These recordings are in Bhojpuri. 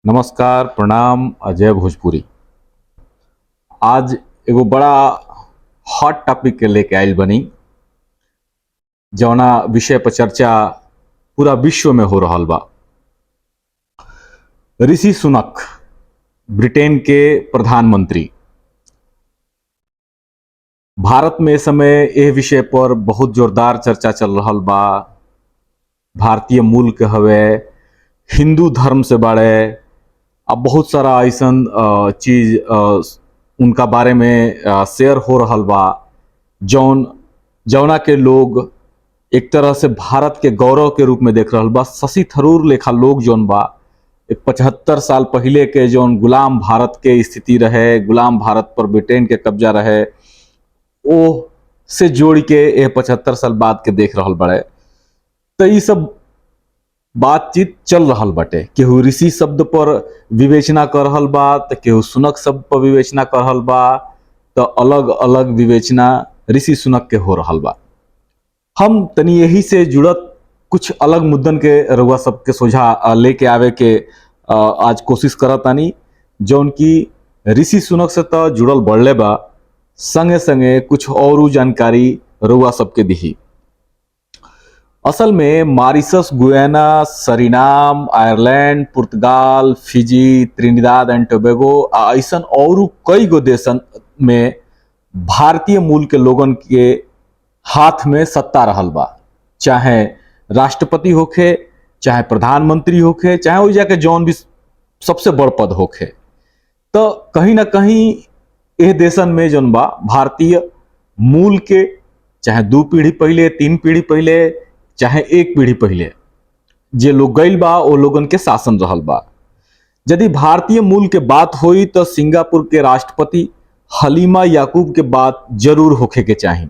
नमस्कार, प्रणाम। अजय भोजपुरी। आज एगो बड़ा हॉट टॉपिक के लेके आइल बनी, जौना विषय पर चर्चा पूरा विश्व में हो रहल बा। ऋषि सुनक, ब्रिटेन के प्रधानमंत्री। भारत में इस समय यह विषय पर बहुत जोरदार चर्चा चल रहल बा। भारतीय मूल के हवे, हिंदू धर्म से बाड़े। अब बहुत सारा ऐसन चीज उनका बारे में शेयर हो रहल बा, जौना के लोग एक तरह से भारत के गौरव के रूप में देख रहल बा। शशि थरूर लेखा लोग जौन बा, 75 साल पहले के जौन गुलाम भारत के स्थिति रहे, गुलाम भारत पर ब्रिटेन के कब्जा रहे, ओ से जोड़ के ये 75 साल बाद के देख रहल बड़े। तो ये सब बातचीत चल रहल बाटे। केहू ऋषि शब्द पर विवेचना कर रहल बा, तो केहू सुनक शब्द पर विवेचना कर रहल बा, तो अलग अलग विवेचना ऋषि सुनक के हो रहल बा। हम तनी यही से जुड़त कुछ अलग मुद्दन के रउआ सबके सोझा लेके आवे के आज कोशिश करत तानी, जौन की ऋषि सुनक से तो जुड़ल बढ़ले बा, संगे संगे कुछ और जानकारी रउआ सबके दिही। असल में Mauritius, Guyana, Suriname, Ireland, Portugal, Fiji, Trinidad and Tobago ऐसन और कई गो देशन में भारतीय मूल के लोगन के हाथ में सत्ता रहल बा। चाहे राष्ट्रपति होखे, चाहे प्रधानमंत्री होखे, चाहे वो जाके जौन भी सबसे बड़ पद होखे, तो कहीं ना कहीं यह देशन में जौन बा भारतीय मूल के, चाहे 2 पीढ़ी पहले, 3 पीढ़ी पहले, चाहे 1 पीढ़ी पहले जे लोग गइल बा, वो लोगन के शासन रहल बा। यदि भारतीय मूल के बात हुई तो सिंगापुर के राष्ट्रपति हलीमा याकूब के बात जरूर होखे के चाही,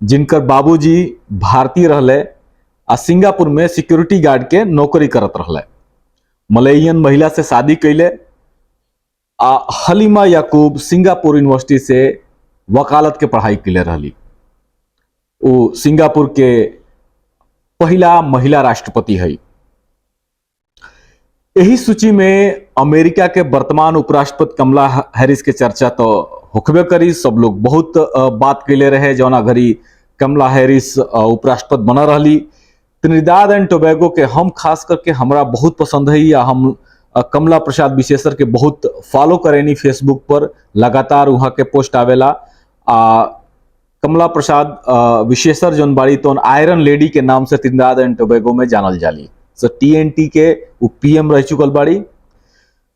जिनकर बाबूजी भारतीय रहले आ सिंगापुर में सिक्योरिटी गार्ड के नौकरी करत रहले। मलेशियन महिला से शादी कैले आ हलीमा याकूब सिंगापुर यूनिवर्सिटी से वकालत के पढ़ाई कैले रहली। वो सिंगापुर के पहला महिला राष्ट्रपति है। यही सूची में अमेरिका के वर्तमान उपराष्ट्रपति कमला हैरिस के चर्चा तो होखबे करी। सब लोग बहुत बात कैले रहे जौना घड़ी कमला हैरिस उपराष्ट्रपति बना रही। त्रिनिदाद एंड टोबैगो के हम खास करके हमरा बहुत पसंद है, या हम कमला प्रसाद विशेषर के बहुत फॉलो करेनी फेसबुक पर, लगातार वहाँ के पोस्ट आवेला। कमला प्रसाद विशेषर जौन बाड़ी तो आयरन लेडी के नाम से त्रिनिदाद एंड टोबैगो में जानल जाली। सो TNT के वो PM रह चुकल बाड़ी।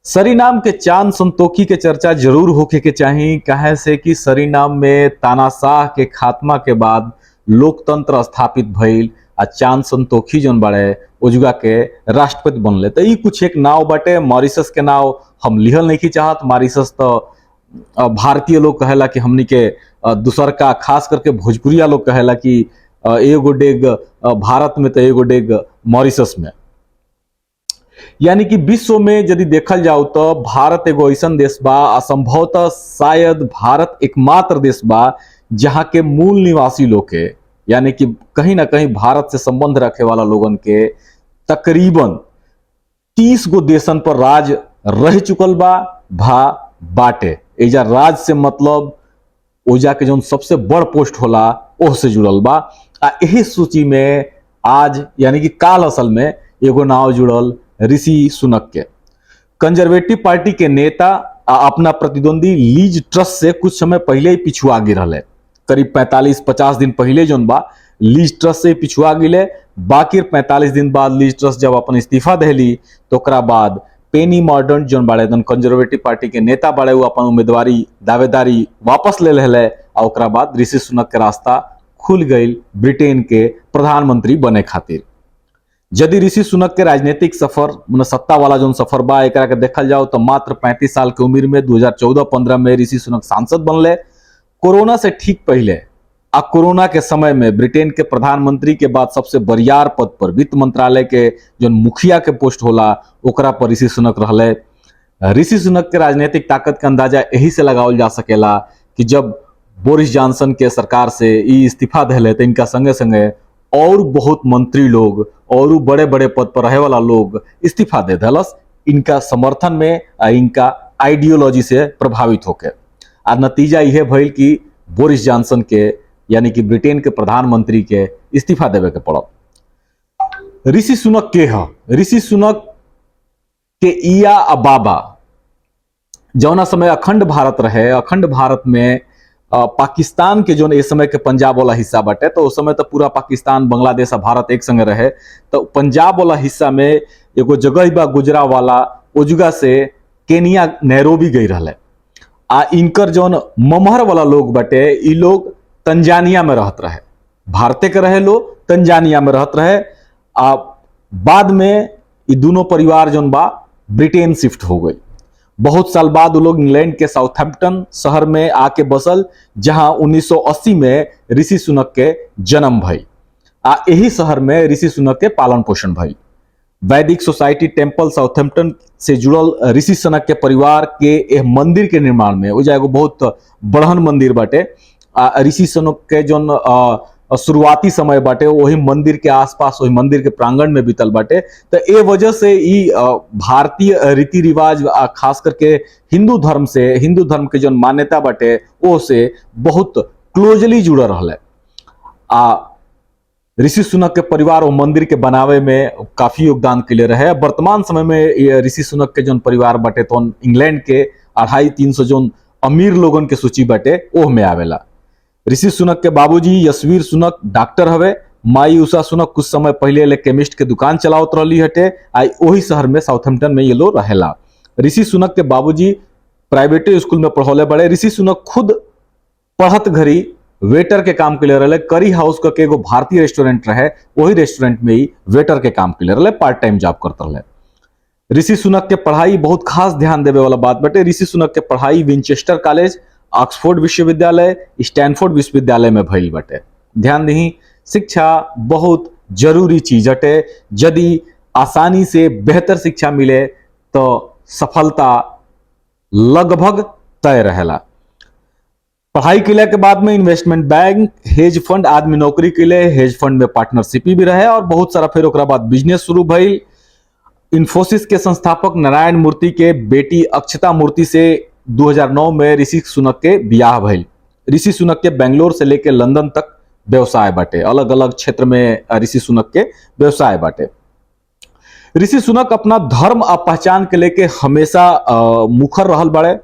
सरीनाम के चांद संतोखी के चर्चा जरूर होके के चाही, काहे से कि सरीनाम में तानाशाह के खात्मा के बाद लोकतंत्र स्थापित भइल आ चांद संतोखी जौन बाड़े उजुगा के राष्ट्रपति बनले। तो ये कुछ एक नाव बाटे। मॉरिशस के नाव हम लिहल नहीं चाहत। मॉरिशस तो भारतीय लोग कहेला कि हमनी के दूसर का, खास करके भोजपुरिया लोग कहेला कि एगो डेग भारत में तो एगो डेग मॉरिशस में। यानी कि विश्व में यदि देखल जाओ तो भारत एगो ऐसा देश बा, असंभवतः शायद भारत एकमात्र देश बा जहां के मूल निवासी लोग के, यानी कि कहीं ना कहीं भारत से संबंध रखे वाला लोगन के तकरीबन 30 गो देशन पर राज रह चुकल बाटे। एजा राज से मतलब ओजा के जो सबसे बड़ पोस्ट होला ओह से जुड़ल बा। यही सूची में आज यानी कि काल असल में एगो नाव जुड़ल ऋषि सुनक के। कंजर्वेटिव पार्टी के नेता अपना प्रतिद्वंदी लीज ट्रस से कुछ समय पहले ही पिछुआ गिर रहे। करीब 45-50 दिन पहले जोन बा लीज ट्रस से पिछुआ गिले। बाकी 45 दिन बाद लीज ट्रस जब अपन इस्तीफा देली तो ओकरा बाद पेनी मॉर्डन जोन बाड़े कंजर्वेटिव पार्टी के नेता बाड़े वो अपन उम्मीदवारी दावेदारी वापस ले लेले और ओकरा बाद ऋषि सुनक के रास्ता खुल गई ब्रिटेन के प्रधानमंत्री बने खातिर। यदि ऋषि सुनक के राजनीतिक सफर मतलब सत्ता वाला जो सफर बा एकरा के देखल जाओ तो मात्र 35 साल की उम्र में 2014-15 में ऋषि सुनक सांसद बनले। कोरोना से ठीक पहले आ कोरोना के समय में ब्रिटेन के प्रधानमंत्री के बाद सबसे बरियार पद पर वित्त मंत्रालय के जो मुखिया के पोस्ट होला ओकरा पर ऋषि सुनक रहले। ऋषि सुनक के राजनीतिक ताकत का अंदाजा यही से लगावल जा सकेला कि जब बोरिस जॉनसन के सरकार से इस्तीफा दिले तो इनका संगे संगे और बहुत मंत्री लोग और बड़े बड़े पद पर रहे वाला लोग इस्तीफा दे दिलस। इनका समर्थन में इनका आइडियोलॉजी से प्रभावित होके आ नतीजा यह भइल कि बोरिस जॉनसन के यानी कि ब्रिटेन के प्रधानमंत्री के इस्तीफा देवे के पड़ल। ऋषि सुनक के ह ऋषि सुनक के इया आ बाबा जौना समय अखंड भारत रहे, अखंड भारत में पाकिस्तान के जो ए समय के पंजाब वाला हिस्सा बाटे, तो उस समय तो पूरा पाकिस्तान बांग्लादेश आ भारत एक संगे रहे। तो पंजाब वाला हिस्सा में एगो जगह बा गुजरा वाला, ओ जगह से केनिया नैरोबी गई रहले आ इनकर जौन ममहर वाला लोग बाटे ई लोग तंजानिया में रहत रहे, भारते के रहे लोग तंजानिया में रहत रहे। आ बाद में ये दोनों परिवार जौन बा ब्रिटेन शिफ्ट हो गई। बहुत साल बाद वो लोग इंग्लैंड के साउथहैम्पटन शहर में आके बसल, जहां 1980 में ऋषि सुनक के जन्म भई आ यही शहर में ऋषि सुनक के पालन पोषण भई। वैदिक सोसाइटी टेम्पल साउथहैम्पटन से जुड़ल ऋषि सुनक के परिवार के एक मंदिर के निर्माण में, वो एगो बहुत बड़हन मंदिर बाटे। ऋषि सुनक के जौन शुरुआती समय बाटे वही मंदिर के आसपास, वही मंदिर के प्रांगण में बीतल बाटे। तो ए वजह से ई भारतीय रीति रिवाज खास करके हिंदू धर्म के जो मान्यता बाटे वो से बहुत क्लोजली जुड़ल रहले। ऋषि सुनक के परिवार वो मंदिर के बनावे में काफी योगदान के लिए रहे। वर्तमान समय में ऋषि सुनक के जो परिवार बाटे तो इंग्लैंड के 250-300 जो अमीर लोगन के सूची बाटे ओह में आवेला। ऋषि सुनक के बाबूजी यशवीर सुनक डॉक्टर हवे, माई उषा सुनक कुछ समय पहले ले केमिस्ट के दुकान चलावत रही हटे। आई वही शहर में साउथहैम्पटन में ये लोग रहेला। ऋषि सुनक के बाबूजी प्राइवेट स्कूल में पढ़ौले बड़े। ऋषि सुनक खुद पढ़त घड़ी वेटर के काम के लिए रहे। करी हाउस का एगो भारतीय रेस्टोरेंट रहे, वही रेस्टोरेंट में ही वेटर के काम के लिए रहे, पार्ट टाइम जॉब करते रहे। ऋषि सुनक के पढ़ाई बहुत खास ध्यान देवे वाला बात बटे। ऋषि सुनक के पढ़ाई विंचेस्टर कॉलेज, ऑक्सफोर्ड विश्वविद्यालय, स्टैनफोर्ड विश्वविद्यालय में भइल बटे। ध्यान दही, शिक्षा बहुत जरूरी चीज हटे। यदि आसानी से बेहतर शिक्षा मिले तो सफलता लगभग तय रहेला। पढ़ाई के के बाद में इन्वेस्टमेंट बैंक, हेज फंड आदमी नौकरी के लिए, हेज फंड में पार्टनरशिप भी रहे और बहुत सारा फिर ओकरा बाद बिजनेस शुरू भइल। इन्फोसिस के संस्थापक नारायण मूर्ति के बेटी अक्षता मूर्ति से 2009 में ऋषि सुनक के बियाह भइल। ऋषि सुनक के बेंगलोर से लेके लंदन तक व्यवसाय बाटे, अलग अलग क्षेत्र में ऋषि सुनक के व्यवसाय बाटे। ऋषि सुनक अपना धर्म और पहचान के लेके हमेशा मुखर रहल बड़े।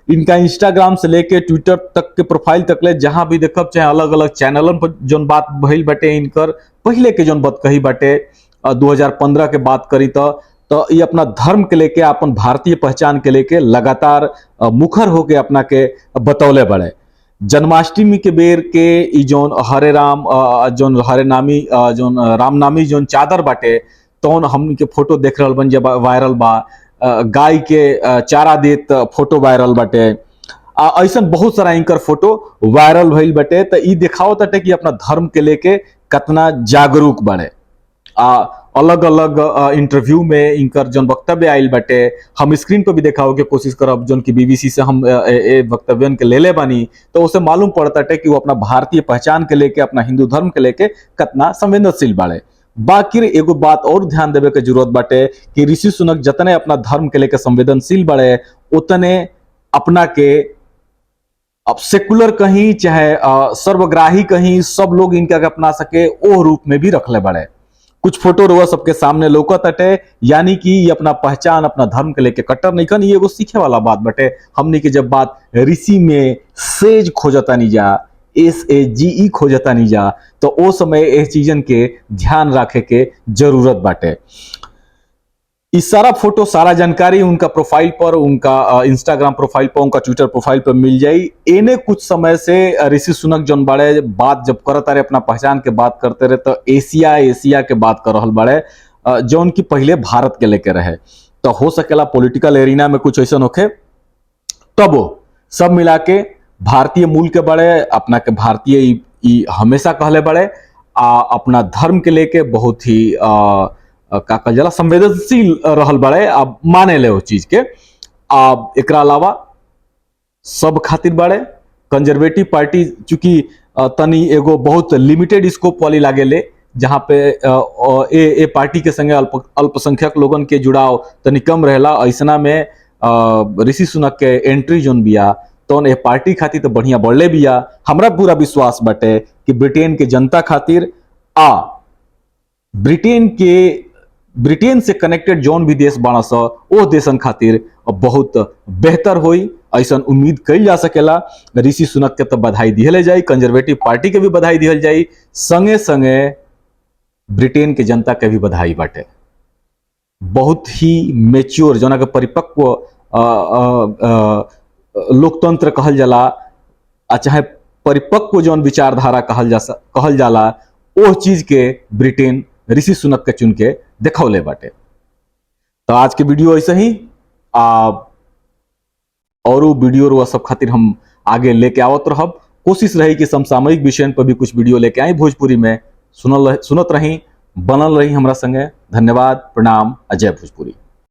इनका इंस्टाग्राम से लेके ट्विटर तक के प्रोफाइल तक ले जहां भी देखब चाहे अलग अलग चैनलन पर जोन बात भइल बाटे, इनकर पहले के जोन बात कही बाटे 2015 के बात करी तो ये अपना धर्म के लेके, अपन भारतीय पहचान के लेके लगातार मुखर होके अपना के बतौले बड़े। जन्माष्टमी के बेर के ई जोन हरे राम जोन हरे नामी जोन रामनामी जोन चादर बाटे तौन हमनी के फोटो देख रहल बन जे वायरल बा। गाय के चारा देत फोटो वायरल बाटे। ऐसा बहुत सारा इनकर फोटो वायरल भइल बाटे। तो ई दिखाओ ताटे कि अपना धर्म के लेके कितना जागरूक बड़े। अलग अलग इंटरव्यू में इनकर जौन वक्तव्य आयल बाटे, हम स्क्रीन पर भी देखाओ के कोशिश करब, जौन की बीबीसी से हम वक्तव्यन के ले बानी, तो उसे मालूम पड़ता है कि वो अपना भारतीय पहचान के लेके, अपना हिंदू धर्म के लेके कितना संवेदनशील बाड़े। बाकी एगो बात और ध्यान देवे के जरूरत बाटे कि ऋषि सुनक जितने अपना धर्म के लेके संवेदनशील बाड़े उतने अपना के अब सेकुलर कहीं चाहे सर्वग्राही कहीं सब लोग इनका अपना सके ओ रूप में भी रखले बड़े। कुछ फोटो रुआ सबके सामने लौकत अटे, यानी कि ये अपना पहचान अपना धर्म के लेके कट्टर नहीं खन। ये एगो सीखे वाला बात बटे। हमने की जब बात ऋषि में सेज खोजता नहीं जा, SAGE खोजता नहीं जा, तो ओ समय इस चीजन के ध्यान रखे के जरूरत बाटे। इस सारा फोटो सारा जानकारी उनका प्रोफाइल पर, उनका इंस्टाग्राम प्रोफाइल पर, उनका ट्विटर प्रोफाइल पर मिल जाई। इन्हें कुछ समय से ऋषि सुनक जौन बड़े बात जब करत रहे, अपना पहचान के बात करते रहे, तो एशिया के बात कर रहल बड़े जौन की पहले भारत के लेके रहे। तो हो सकेला पॉलिटिकल एरिना में कुछ ऐसा होखे, तब सब मिला के भारतीय मूल के बड़े, अपना के भारतीय हमेशा कहले बड़े, अपना धर्म के लेके बहुत ही का कहल जाला संवेदनशील रहल बड़े। अब माने ले उस चीज के। अब एकरा अलावा सब खातिर बड़े कंजर्वेटिव पार्टी चूंकि तनी एगो बहुत लिमिटेड स्कोप वाली लागे ले, जहाँ पे ए पार्टी के संगे अल्पसंख्यक लोगन के जुड़ाव तनी कम रहेला, ऐसना में ऋषि सुनक के एंट्री जोन बिया तो ए पार्टी खातिर तो बढ़िया बढ़ले बिया। हमरा पूरा विश्वास बाटे कि ब्रिटेन के जनता खातिर आ ब्रिटेन से कनेक्टेड जौन भी देश बाड़ा स ओ देशन खातिर बहुत बेहतर होई, ऐसा उम्मीद कल जा सकेला। ऋषि सुनक के तो बधाई दिहले जाई, कंजर्वेटिव पार्टी के भी बधाई दिहल जाई, संगे संगे ब्रिटेन के जनता के भी बधाई बाटे। बहुत ही मेच्योर जना के परिपक्व लोकतंत्र कहल जाला, चाहे परिपक्व जौन विचारधारा कहल जाला, ओ चीज के ब्रिटेन ऋषि सुनक के चुन के देखौले बाटे। तो आज के वीडियो ऐसे ही और वीडियो रुआ सब खातिर हम आगे लेके आवत रहब। कोशिश रही कि समसामयिक विषय पर भी कुछ वीडियो लेके आई भोजपुरी में। सुनत रही, बनल रही हमरा संगे। धन्यवाद, प्रणाम, अजय भोजपुरी।